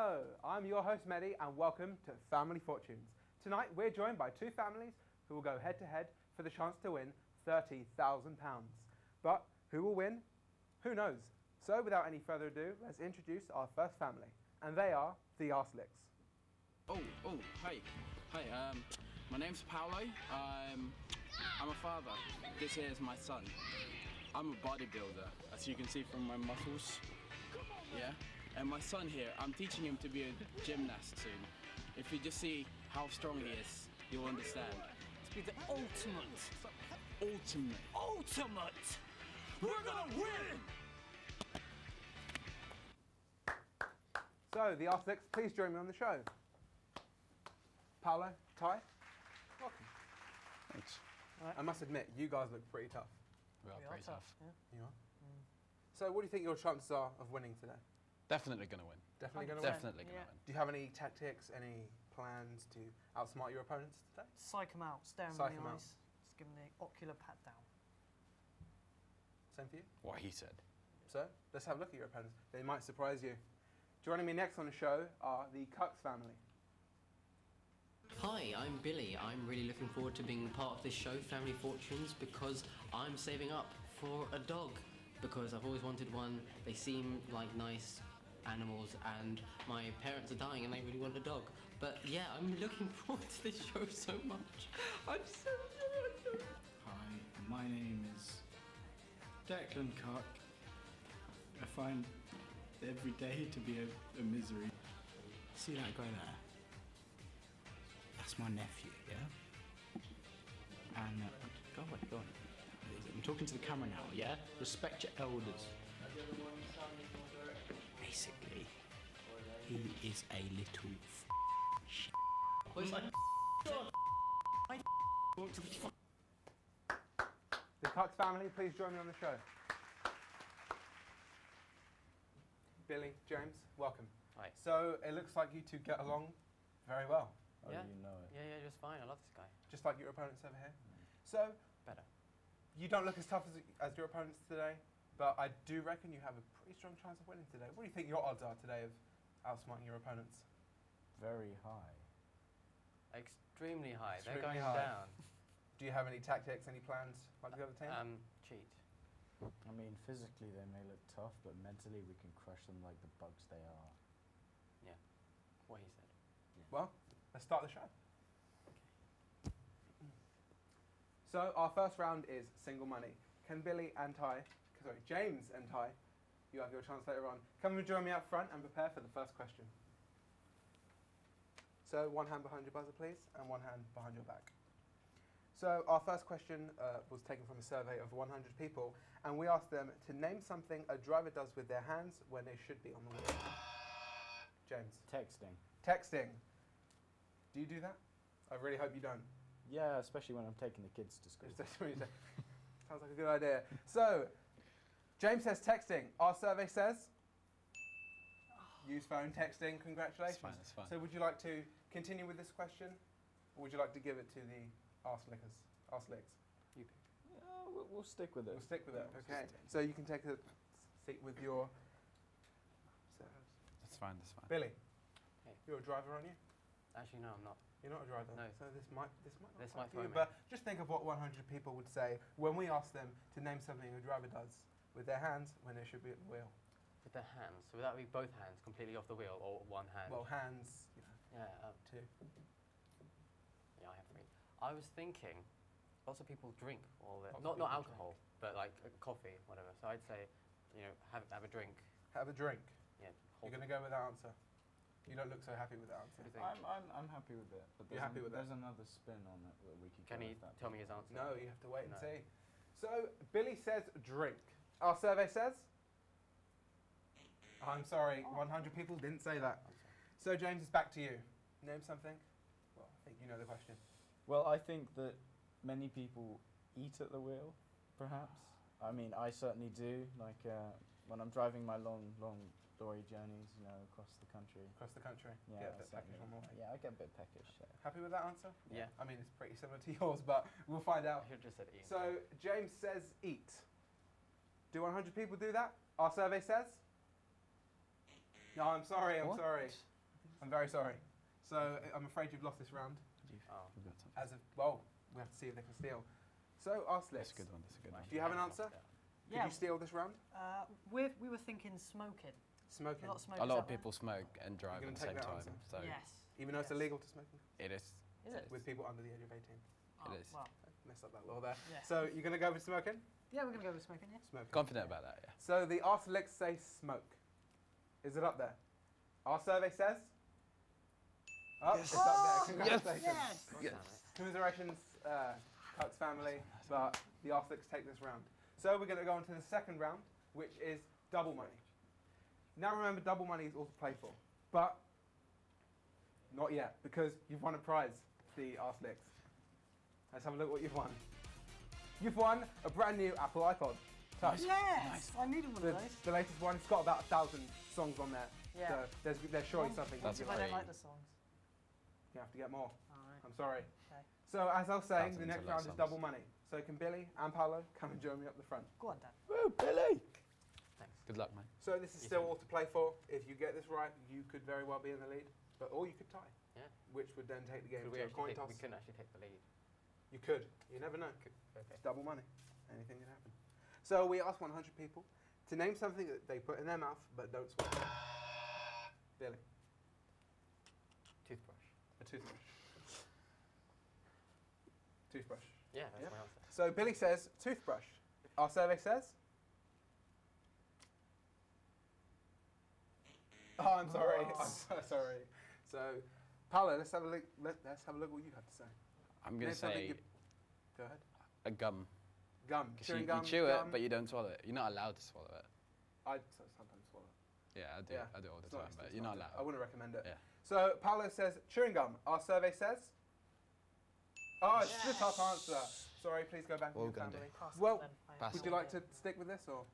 Hello, I'm your host Mehdi and welcome to Family Fortunes. Tonight we're joined by two families who will go head to head for the chance to win £30,000. But who will win? Who knows? So without any further ado, let's introduce our first family. And they are the Arslicks. Hi, my name's Paolo. I'm a father. This here is my son. I'm a bodybuilder, as you can see from my muscles. Yeah, and my son here, I'm teaching him to be a gymnast soon. If you just see how strong he is, you'll understand. To be the ultimate. We're gonna win! So the Arslicks, please join me on the show. Paolo, Ty, welcome. Thanks. I must admit, you guys look pretty tough. We are pretty tough. Yeah. You are? So what do you think your chances are of winning today? Definitely going to win. Definitely going to win? Definitely going to win. Do you have any tactics, any plans to outsmart your opponents today? Psych them out, stare them Psych in them the out. eyes, just give them the ocular pat down. Same for you? What he said. So let's have a look at your opponents. They might surprise you. Joining me next on the show are the Cucks family. Hi, I'm Billy. I'm really looking forward to being part of this show, Family Fortunes, because I'm saving up for a dog. Because I've always wanted one. They seem like nice animals, and my parents are dying and they really want a dog. But yeah, I'm looking forward to this show so much. I'm so excited. Hi, my name is Declan Cock. I find every day to be a misery. See that guy there? That's my nephew, yeah? And go on. I'm talking to the camera now, yeah? Respect your elders. Basically, he is a little shit. What's like? The Cucks family, please join me on the show. Billy, James, welcome. Hi. So it looks like you two get along very well, Oh, Yeah. you know it. Yeah, just fine. I love this guy. just like your opponents over here. So Better. you don't look as tough as your opponents today, but I do reckon you have a pretty strong chance of winning today. What do you think your odds are today of outsmarting your opponents? Very high. Extremely high. Extremely They're going high. down. Do you have any tactics, any plans like the other team? Cheat. I mean, physically they may look tough, but mentally we can crush them like the bugs they are. Yeah. What he said. Well, let's start the show. So our first round is single money. Can James and Ty, you have your chance later on. Come and join me up front and prepare for the first question. So one hand behind your buzzer, please, and one hand behind your back. So our first question was taken from a survey of 100 people, and we asked them to name something a driver does with their hands when they should be on the wheel. James. Texting. Texting. Do you do that? I really hope you don't. Yeah, especially when I'm taking the kids to school. Sounds like a good idea. So, James says texting. Our survey says use phone texting. Congratulations. It's fine. So, would you like to continue with this question, or would you like to give it to the Arslicks? You pick. Yeah, we'll stick with it. We'll stick with it. We'll Okay. stick. So you can take a seat with your. That's fine. Billy. Hey. You're a driver, aren't you? Actually, no, I'm not. You're not a driver. No. So this might not This apply might to you, throw me. but just think of what 100 people would say when we ask them to name something a driver does with their hands when they should be at the wheel. With their hands. So would that be both hands completely off the wheel or one hand? Well, hands, Yeah. two. Yeah, I have three. I was thinking, lots of people drink all the Lots of not people alcohol, drink. but like coffee, whatever. So I'd say, have a drink. Have a drink. Yeah. You're going to go with that answer. You don't look so happy with that answer. What do you think? I'm happy with it. But You're happy with there's that? another spin on it that we could. Can go he if that tell me his answer? No, you have to wait and No. see. So Billy says drink. Our survey says. I'm sorry, 100 people didn't say that. I'm sorry. So James, it's back to you. Name something. Well, I think you know the question. Well, I think that many people eat at the wheel, perhaps. I mean, I certainly do. Like when I'm driving my long lorry journeys, across the country. Across the country. Yeah, Get a bit certainly. peckish on the way. Yeah, I get a bit peckish. So. Happy with that answer? Yeah. I mean, it's pretty similar to yours, but we'll find I out. should have just said eat. So James says eat. Do 100 people do that? Our survey says. No, I'm sorry. What? sorry. I'm very sorry. So I'm afraid you've lost this round. Oh. As of, well, we have to see if they can steal. So, Arselix, That's a good one. That's a good one. do you have an answer? Yeah. Could you steal this round? We were thinking smoking. Smoking. A lot of smokers A lot out of people smoke and drive You're at the gonna same take that time. answer? So there. Yes. Even though it's Yes. illegal to smoke it is. Is it? with people under the age of 18. Oh, It is. Well, Messed up that law there. yeah. So you're going to go with smoking? Yeah, we're going to go with smoking, yeah. Smoking. Confident about that, yeah. So the Arselix say smoke. Is it up there? Our survey says? Oh, it's up there. Congratulations. Yes! Yes. Commiserations, Cook's family, but the Arselix take this round. So we're going to go on to the second round, which is double money. Now remember, double money is also played for, but not yet, because you've won a prize, the Arselix. Let's have a look what you've won. You've won a brand new Apple iPod Touch. Yes! I needed one The, of those. the latest one. It's got about 1,000 songs on there. Yeah. So there's surely something. That's you If I like. don't like the songs. You have to get more. Alright. I'm sorry. Okay. So as I was saying, the Thousands next of round is songs. double money. So can Billy and Paolo come and join me up the front? Go on, Dan. Woo, Billy! Thanks. Good luck, mate. So this is Yes, still sir. all to play for. If you get this right, you could very well be in the lead, but or you could tie, Yeah. which would then take the game Could to a coin toss. we couldn't actually take the lead. You could. You never know. Okay. It's double money. Anything can happen. So we asked 100 people to name something that they put in their mouth but don't swallow. Billy, Toothbrush. a toothbrush. Toothbrush. Yeah, that's Yep. my answer. So Billy says toothbrush. Our survey says. Oh, I'm sorry. Oh. I'm so sorry. So, Paolo, let's have a look. Let's have a look what you have to say. I'm going Name to something say you- Go ahead. a gum. Gum. 'Cause Chewing you gum. chew gum. it, but you don't swallow it. You're not allowed to swallow it. I sometimes swallow. Yeah, I do. Yeah, I do it all the It's not- time, it's but you're not good. allowed. I wouldn't recommend it. Yeah. So Paolo says chewing gum. Our survey says. Oh, it's the top answer. Sorry, please go back to What your we gonna do? family. Pass it Well, then. I have pass Would no you like idea. to stick with this or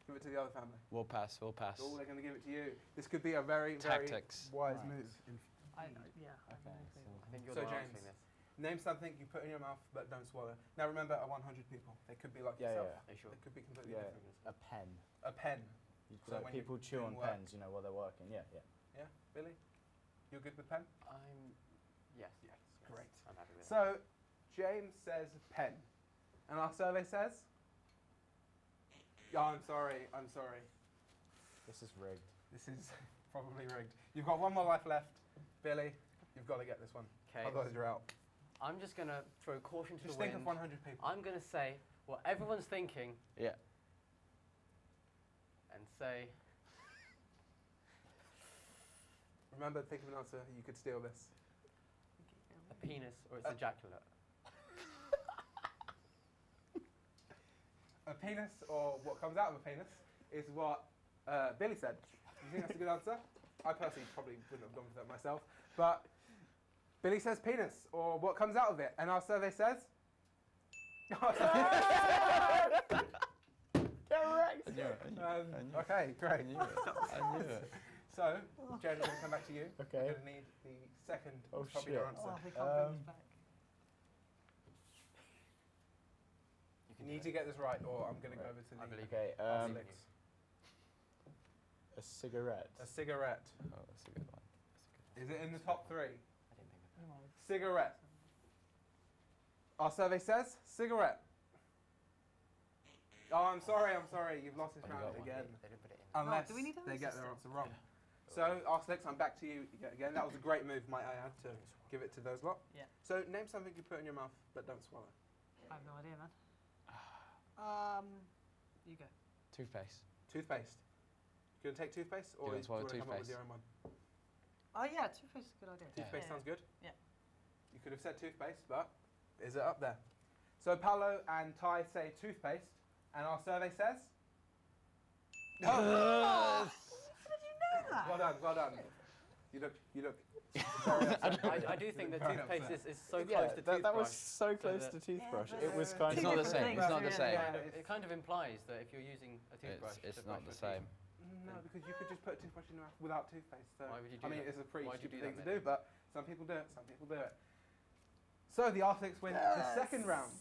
give it to the other family? We'll pass. We'll pass. Oh, they're going to give it to you. This could be a very, very Tactics. wise Right. move. Yeah. Okay, I think you're So the one James. answering this. Name something you put in your mouth but don't swallow. Now remember, 100 people. They could be like Yeah, yourself. yeah. Are you sure? They could be completely Yeah, different. a pen. A pen. So when People you're chew doing on work. pens, you know, while they're working. Yeah, yeah. Yeah, Billy? You're good with pen? Yes. Yes, great. I'm happy with So, James says pen. And our survey says? Oh, I'm sorry. This is rigged. This is probably rigged. You've got one more life left. Billy, you've got to get this one. Okay. Otherwise you're out. I'm just going to throw caution to Just the think wind. of 100 people. I'm going to say what everyone's thinking Yeah. and say Remember, think of an answer. You could steal this. a penis or it's ejaculate. A penis, or what comes out of a penis, is what Billy said. You think that's a good answer? I personally probably wouldn't have gone for that myself. But Billy says penis, or what comes out of it. And our survey says? I knew it. Okay, great. I knew it. So, Jen, I'm going to come back to you. Okay. You're going to need the second Oh, popular shit. answer. Oh, we can't bring this back. You need to get this right, or I'm going to go over to I the believe Okay, Arselix. a cigarette. A cigarette. Oh, that's a good one. Is it in the top three? I didn't think of Never mind. Cigarette. Our survey says cigarette. Oh, I'm sorry. You've lost this Oh, you round got one. again. They didn't put it in. Unless do we need they an get their answer answer wrong. So, Arselix, I'm back to you yet again. That was a great move, might I add, to give it to those lot. Yeah. So, name something you put in your mouth but don't swallow. I have no idea, man. You go. Toothpaste. Toothpaste. You gonna take toothpaste, or You don't do swallow you wanna come up with toothpaste? your own one? Oh yeah, toothpaste is a good idea. Toothpaste sounds good. Yeah. You could have said toothpaste, but is it up there? So Paolo and Ty say toothpaste, and our survey says. How did you know that? Well done. You look. Very upset. I do think that Very toothpaste upset. is so Yeah, close to toothbrush. that was so close that- to toothbrush. but It was it's kind It's of. not the different same. things, It's not the yeah. same. Yeah, It kind of implies that if you're using a toothbrush, It's to not brush the your same. teeth, No, because you could just put a toothbrush in your mouth without toothpaste. So Why would you I do mean, that? it's a pretty Why'd you stupid do thing that, to do, Mehdi? but some people do it. So the Arselix win the second round,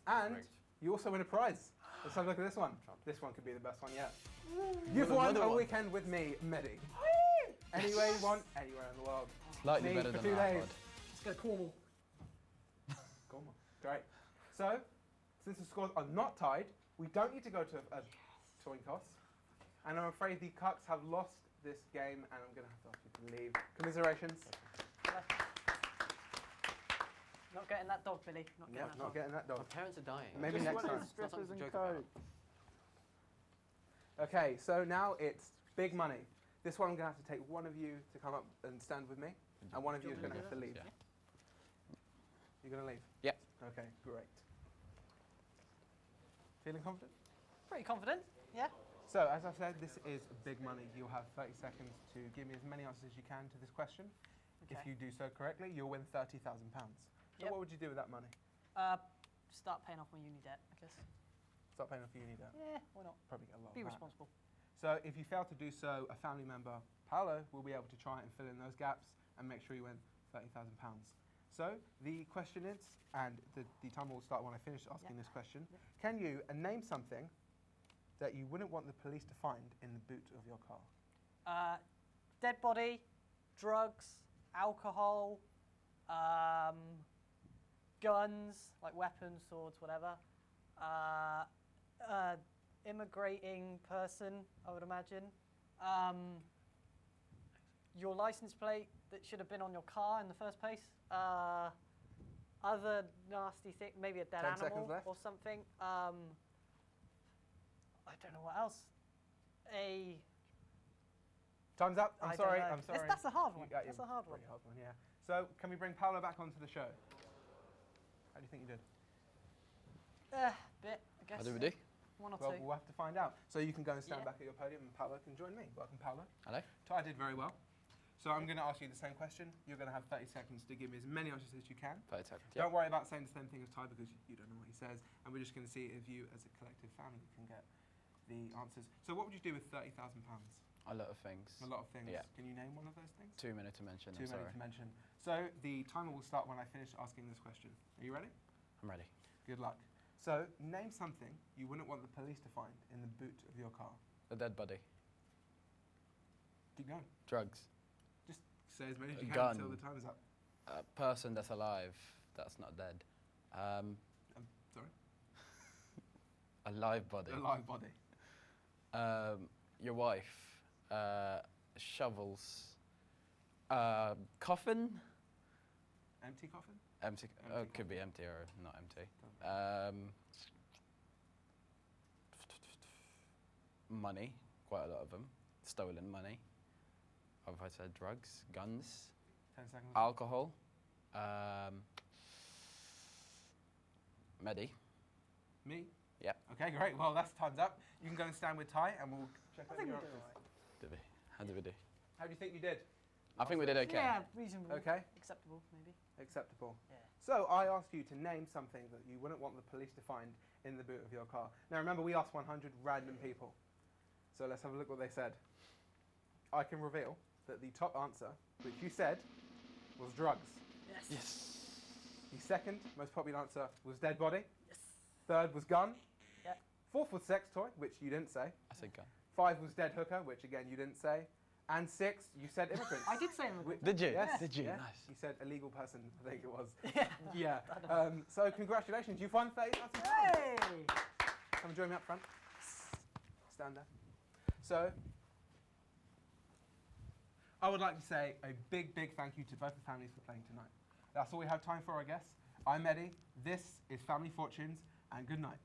and Correct. you also win a prize. Let's have a look at this one. This one could be the best one yet. You've Another won a one. weekend with me, Mehdi. Anywhere you want, anywhere in the world. Slightly Me better for than 2 an days. iPod. Let's go Cornwall. Come on. Great. So, since the scores are not tied, we don't need to go to a coin toss. And I'm afraid the Cucks have lost this game, and I'm going to have to ask you to leave. Commiserations. Not getting that dog, Billy. Not getting Yep, that not dog. getting that My dog. parents are dying. Maybe Just next wanted time. strippers Something to and joke about. coke. Okay, so now it's big money. This one I'm going to have to take one of you to come up and stand with me, and one of you is going to have to leave. Yeah. You're going to leave? Yep. Okay, great. Feeling confident? Pretty confident. Yeah. So, as I've said, this is big money. You'll have 30 seconds to give me as many answers as you can to this question. If Okay. you do so correctly, you'll win £30,000. So Yep. what would you do with that money? Start paying off my uni debt, I guess. Start paying off your uni debt. Yeah, why not? Probably get a lot Be of that. responsible. So if you fail to do so, a family member, Paolo, will be able to try and fill in those gaps and make sure you win £30,000. So the question is, and the timer will start when I finish asking this question, can you name something that you wouldn't want the police to find in the boot of your car? Dead body, drugs, alcohol, guns, like weapons, swords, whatever. Immigrating person, I would imagine. Your license plate that should have been on your car in the first place. Other nasty thing, maybe a dead 10 seconds animal left. or something. I don't know what else. Time's up. I I'm don't sorry. know. I'm sorry. That's a hard one. You got That's your a hard one. pretty hard one, yeah. So can we bring Paolo back onto the show? How do you think you did? Bit, I guess. How do we do? One or Well, two. we'll have to find out. So you can go and stand Yeah. back at your podium and Paolo can join me. Welcome, Paolo. Hello? Ty did very well. So I'm going to ask you the same question. You're going to have 30 seconds to give me as many answers as you can. 30 seconds. Don't worry about saying the same thing as Ty because you don't know what he says. And we're just going to see if you, as a collective family, can get the answers. So what would you do with £30,000? A lot of things. A lot of things. Yeah. Can you name one of those things? 2 minutes to mention. Too I'm many sorry. to mention. So the timer will start when I finish asking this question. Are you ready? I'm ready. Good luck. So name something you wouldn't want the police to find in the boot of your car. A dead body. Keep going. Drugs. Just say as many as A you can gun. until the time's up. A person that's alive. That's not dead. Sorry? A live body. A live body. Your wife. Shovels. Coffin. Empty coffin? Empty. Empty Could be empty or not empty. Money. Quite a lot of them. Stolen money. Have I said drugs? Guns. 10 seconds. Alcohol. Mehdi. Me? Yep. Okay, great. Well, that's time's up. You can go and stand with Ty and we'll check I out think your we did answers. alright. Did we? How did we do? How do you think you did? I think we did okay. Yeah, reasonable. Okay. Acceptable, maybe. Acceptable. Yeah. So I asked you to name something that you wouldn't want the police to find in the boot of your car. Now remember, we asked 100 random people. So let's have a look what they said. I can reveal that the top answer, which you said, was drugs. Yes. Yes. The second most popular answer was dead body. Yes. Third was gun. Yeah. Fourth was sex toy, which you didn't say. I said gun. 5 was dead hooker, which again you didn't say. And 6, you said immigrants. I did say immigrant. Did you? Yes. Did you? Yeah. Nice. You said illegal person, I think it was. Yeah. Yeah. So congratulations, you've won £30,000. Hey! Come and join me up front. Stand there. So, I would like to say a big, big thank you to both the families for playing tonight. That's all we have time for, I guess. I'm Mehdi. This is Family Fortunes, and good night.